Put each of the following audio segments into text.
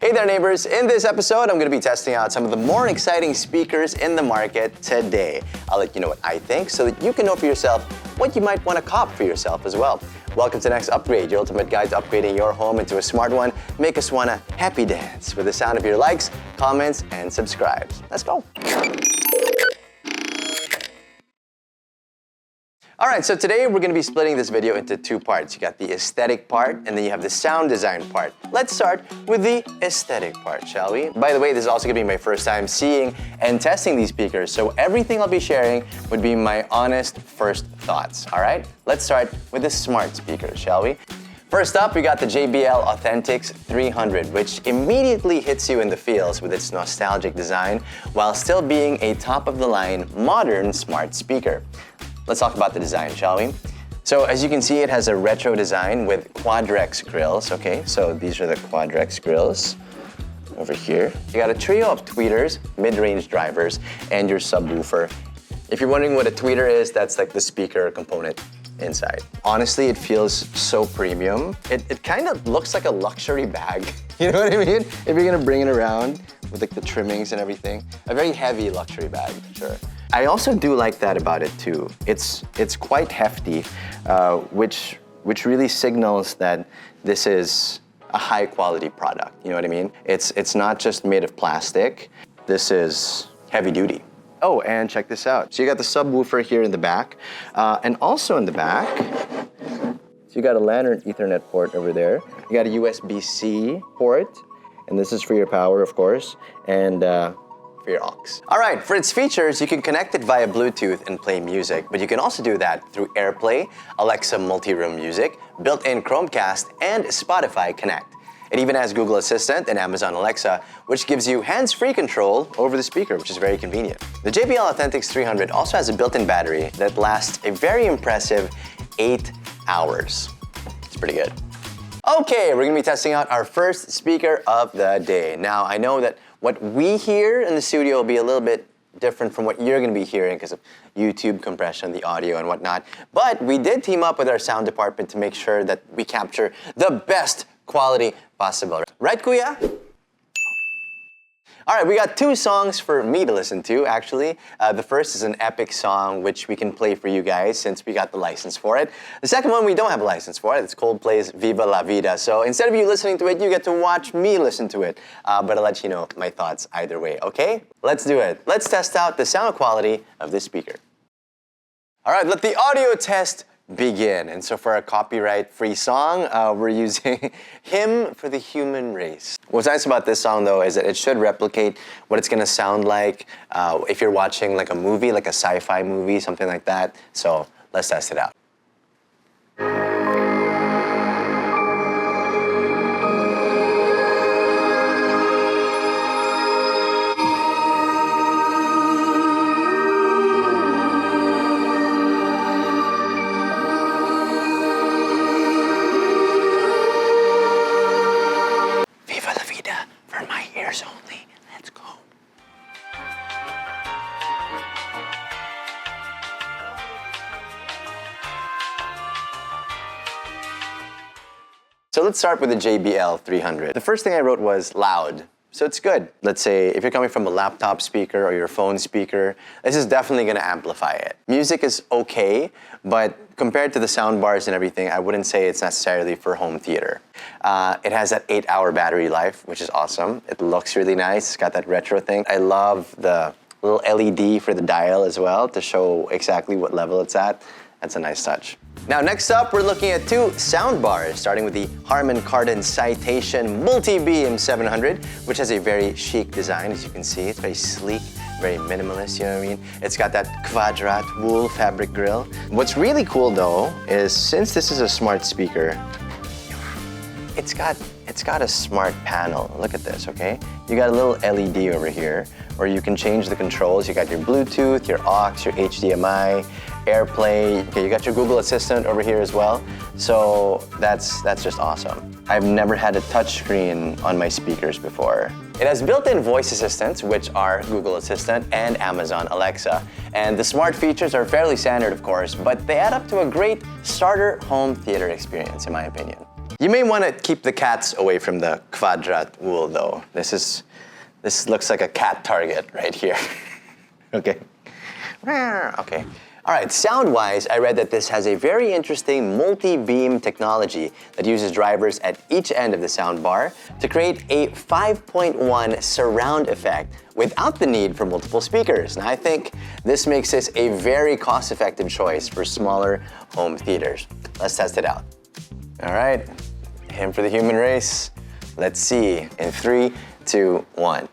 Hey there neighbors, in this episode I'm going to be testing out some of the more exciting speakers in the market today. I'll let you know what I think so that you can know for yourself what you might want to cop for yourself as well. Welcome to Next Upgrade, your ultimate guide to upgrading your home into a smart one. Make us want to happy dance with the sound of your likes, comments, and subscribes. Let's go. Alright, so today we're going to be splitting this video into two parts. You got the aesthetic part, and then you have the sound design part. Let's start with the aesthetic part, shall we? By the way, this is also going to be my first time seeing and testing these speakers, so everything I'll be sharing would be my honest first thoughts, alright? Let's start with the smart speakers, shall we? First up, we got the JBL Authentics 300, which immediately hits you in the feels with its nostalgic design, while still being a top-of-the-line, modern smart speaker. Let's talk about the design, shall we? So as you can see, it has a retro design with Quadrex grills, okay? So these are the Quadrex grills over here. You got a trio of tweeters, mid-range drivers, and your subwoofer. If you're wondering what a tweeter is, that's like the speaker component inside. Honestly, it feels so premium. It kind of looks like a luxury bag. You know what I mean? If you're gonna bring it around with like the trimmings and everything. A very heavy luxury bag, for sure. I also do like that about it too. It's quite hefty, which really signals that this is a high quality product. You know what I mean? It's not just made of plastic. This is heavy duty. Oh, and check this out. So you got the subwoofer here in the back, and also in the back, so you got a lantern Ethernet port over there. You got a USB-C port, and this is for your power, of course, and for your aux. All right, for its features, you can connect it via Bluetooth and play music, but you can also do that through AirPlay, Alexa multi-room music, built-in Chromecast, and Spotify Connect. It even has Google Assistant and Amazon Alexa, which gives you hands-free control over the speaker, which is very convenient. The JBL Authentics 300 also has a built-in battery that lasts a very impressive 8 hours. It's pretty good. Okay, we're gonna be testing out our first speaker of the day. Now, I know that what we hear in the studio will be a little bit different from what you're gonna be hearing because of YouTube compression, the audio and whatnot. But we did team up with our sound department to make sure that we capture the best quality possible. Right, Kuya? All right, we got two songs for me to listen to, actually. The first is an epic song, which we can play for you guys since we got the license for it. The second one, we don't have a license for it. It's Coldplay's Viva La Vida. So instead of you listening to it, you get to watch me listen to it. But I'll let you know my thoughts either way, okay? Let's do it. Let's test out the sound quality of this speaker. All right, let the audio test begin. And so for a copyright-free song, we're using Hymn for the Human Race. What's nice about this song, though, is that it should replicate what it's gonna sound like if you're watching like a movie, like a sci-fi movie, something like that. So let's test it out. Only. Let's go. So let's start with the JBL 300. The first thing I wrote was loud. So it's good. Let's say if you're coming from a laptop speaker or your phone speaker, this is definitely going to amplify it. Music is okay, but compared to the sound bars and everything, I wouldn't say it's necessarily for home theater. It has that 8-hour battery life, which is awesome. It looks really nice. It's got that retro thing. I love the little LED for the dial as well to show exactly what level it's at. That's a nice touch. Now, next up, we're looking at two sound bars, starting with the Harman Kardon Citation Multibeam 700, which has a very chic design, as you can see. It's very sleek, very minimalist, you know what I mean? It's got that quadrat wool fabric grill. What's really cool, though, is since this is a smart speaker, it's got a smart panel. Look at this, okay? You got a little LED over here where you can change the controls. You got your Bluetooth, your aux, your HDMI, AirPlay. Okay, you got your Google Assistant over here as well. So that's just awesome. I've never had a touch screen on my speakers before. It has built-in voice assistants, which are Google Assistant and Amazon Alexa. And the smart features are fairly standard, of course, but they add up to a great starter home theater experience, in my opinion. You may want to keep the cats away from the Quadrat wool though. This looks like a cat target right here. Okay. Okay. All right, sound-wise, I read that this has a very interesting multi-beam technology that uses drivers at each end of the sound bar to create a 5.1 surround effect without the need for multiple speakers. And I think this makes this a very cost-effective choice for smaller home theaters. Let's test it out. All right, him for the human race. Let's see in 3, 2, 1.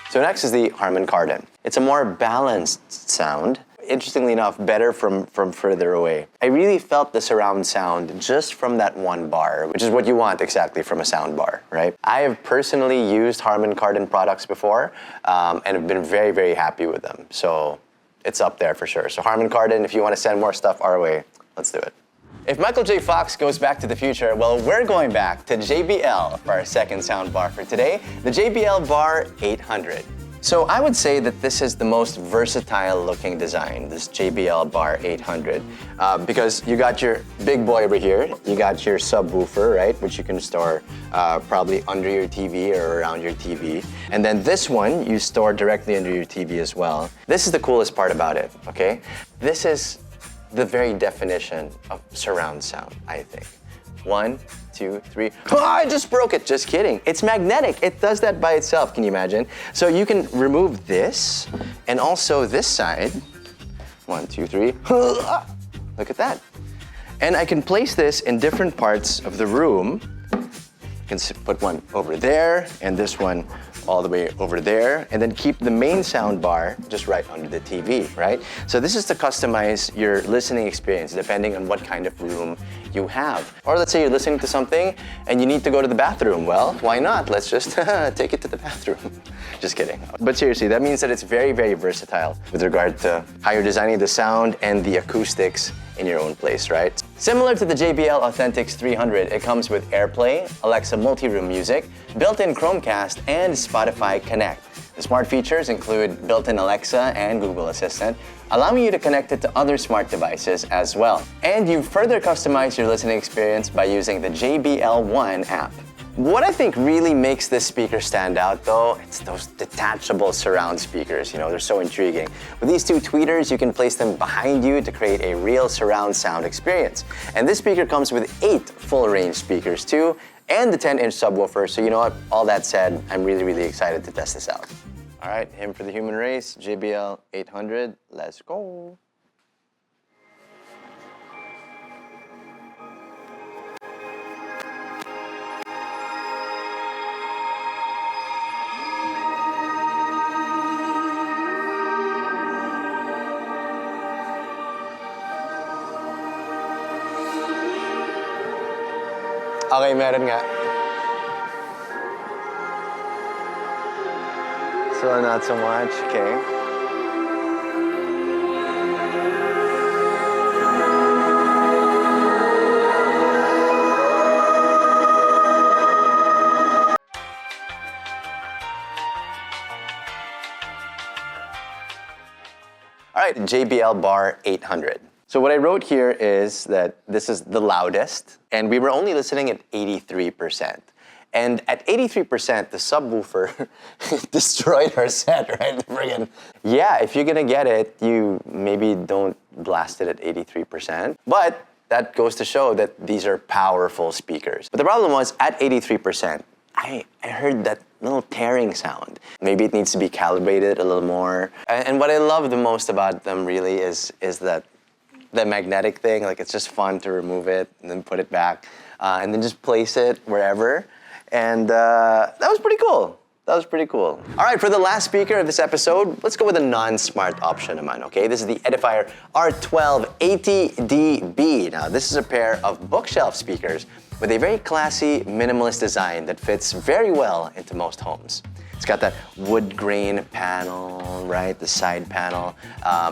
So next is the Harman Kardon. It's a more balanced sound. Interestingly enough, better from further away. I really felt the surround sound just from that one bar, which is what you want exactly from a sound bar, right? I have personally used Harman Kardon products before and have been very, very happy with them. So it's up there for sure. So Harman Kardon, if you want to send more stuff our way, let's do it. If Michael J. Fox goes back to the future, well, we're going back to JBL for our second sound bar for today, the JBL Bar 800. So I would say that this is the most versatile looking design, this JBL Bar 800, because you got your big boy over here, you got your subwoofer, right, which you can store probably under your TV or around your TV. And then this one, you store directly under your TV as well. This is the coolest part about it, okay? This is the very definition of surround sound, I think. 1, 2, 3. Oh, I just broke it. Just kidding. It's magnetic. It does that by itself. Can you imagine? So you can remove this and also this side. 1, 2, 3. Look at that. And I can place this in different parts of the room. You can put one over there and this one all the way over there, and then keep the main sound bar just right under the TV, right? So this is to customize your listening experience depending on what kind of room you have. Or let's say you're listening to something and you need to go to the bathroom. Well, why not? Let's just take it to the bathroom. Just kidding. But seriously, that means that it's very, very versatile with regard to how you're designing the sound and the acoustics in your own place, right? Similar to the JBL Authentics 300, it comes with AirPlay, Alexa multi-room music, built-in Chromecast, and Spotify Connect. The smart features include built-in Alexa and Google Assistant, allowing you to connect it to other smart devices as well. And you further customize your listening experience by using the JBL One app. What I think really makes this speaker stand out though, it's those detachable surround speakers. You know, they're so intriguing. With these two tweeters, you can place them behind you to create a real surround sound experience. And this speaker comes with 8 full range speakers too, and the 10-inch subwoofer. So you know what, all that said, I'm really, really excited to test this out. All right, him for the human race, JBL 800, let's go. Okay, meron nga. So not so much, okay. All right, JBL Bar 800. So what I wrote here is that this is the loudest, and we were only listening at 83%. And at 83%, the subwoofer destroyed our set, right? Friggin'. Yeah, if you're gonna get it, you maybe don't blast it at 83%. But that goes to show that these are powerful speakers. But the problem was, at 83%, I heard that little tearing sound. Maybe it needs to be calibrated a little more. And what I love the most about them really is that the magnetic thing, like it's just fun to remove it and then put it back and then just place it wherever. And that was pretty cool. That was pretty cool. All right, for the last speaker of this episode, let's go with a non-smart option naman, okay? This is the Edifier R1280DB. Now, this is a pair of bookshelf speakers with a very classy, minimalist design that fits very well into most homes. It's got that wood grain panel, right? The side panel.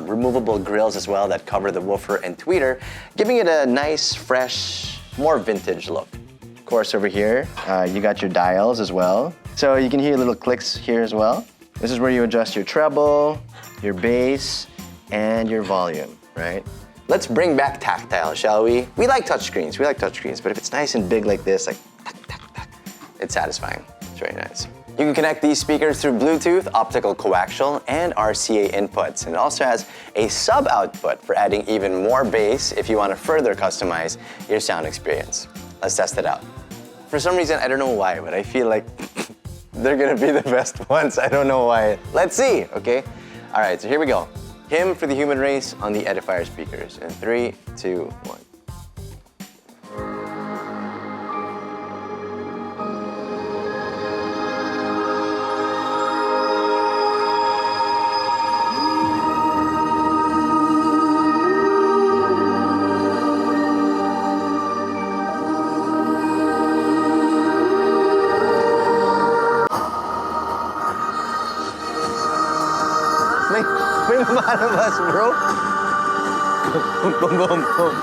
Removable grills as well that cover the woofer and tweeter, giving it a nice, fresh, more vintage look. Of course, over here, you got your dials as well. So you can hear little clicks here as well. This is where you adjust your treble, your bass, and your volume, right? Let's bring back tactile, shall we? We like touchscreens, but if it's nice and big like this, like, tack, tack, tack, it's satisfying. It's very nice. You can connect these speakers through Bluetooth, optical coaxial, and RCA inputs. And it also has a sub output for adding even more bass if you want to further customize your sound experience. Let's test it out. For some reason, I don't know why, but I feel like they're gonna be the best ones. I don't know why. Let's see, okay? All right, so here we go. Hymn for the Human Race on the Edifier speakers. In 3, 2, 1. May lumalabas, bro. Boom, boom, boom, boom.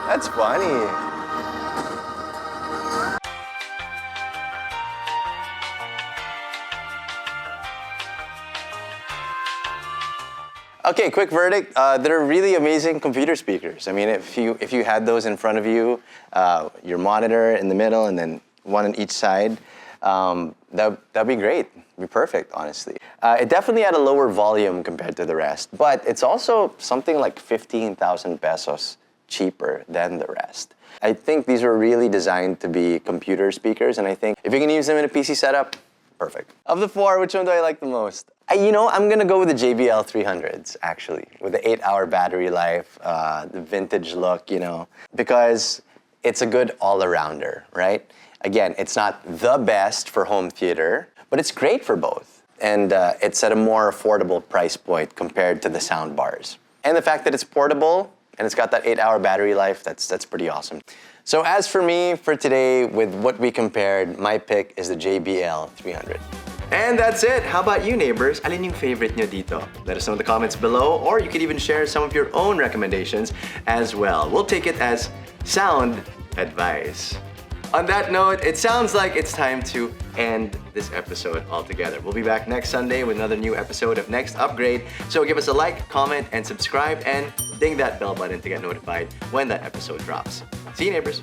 That's funny. Okay, quick verdict. They're really amazing computer speakers. I mean, if you had those in front of you, your monitor in the middle, and then one on each side, that'd be great. It'd be perfect, honestly. It definitely had a lower volume compared to the rest, but it's also something like 15,000 pesos cheaper than the rest. I think these were really designed to be computer speakers, and I think if you can use them in a PC setup, perfect. Of the four, which one do I like the most? I'm gonna go with the JBL 300s, actually, with the 8-hour battery life, the vintage look, because it's a good all-arounder, right? Again, it's not the best for home theater, but it's great for both. And it's at a more affordable price point compared to the sound bars. And the fact that it's portable and it's got that 8-hour battery life, that's pretty awesome. So as for me, for today, with what we compared, my pick is the JBL 300. And that's it. How about you, neighbors? Alin yung favorite nyo dito? Let us know in the comments below, or you could even share some of your own recommendations as well. We'll take it as sound advice. On that note, it sounds like it's time to end this episode altogether. We'll be back next Sunday with another new episode of Next Upgrade. So give us a like, comment, and subscribe, and ding that bell button to get notified when that episode drops. See you, neighbors.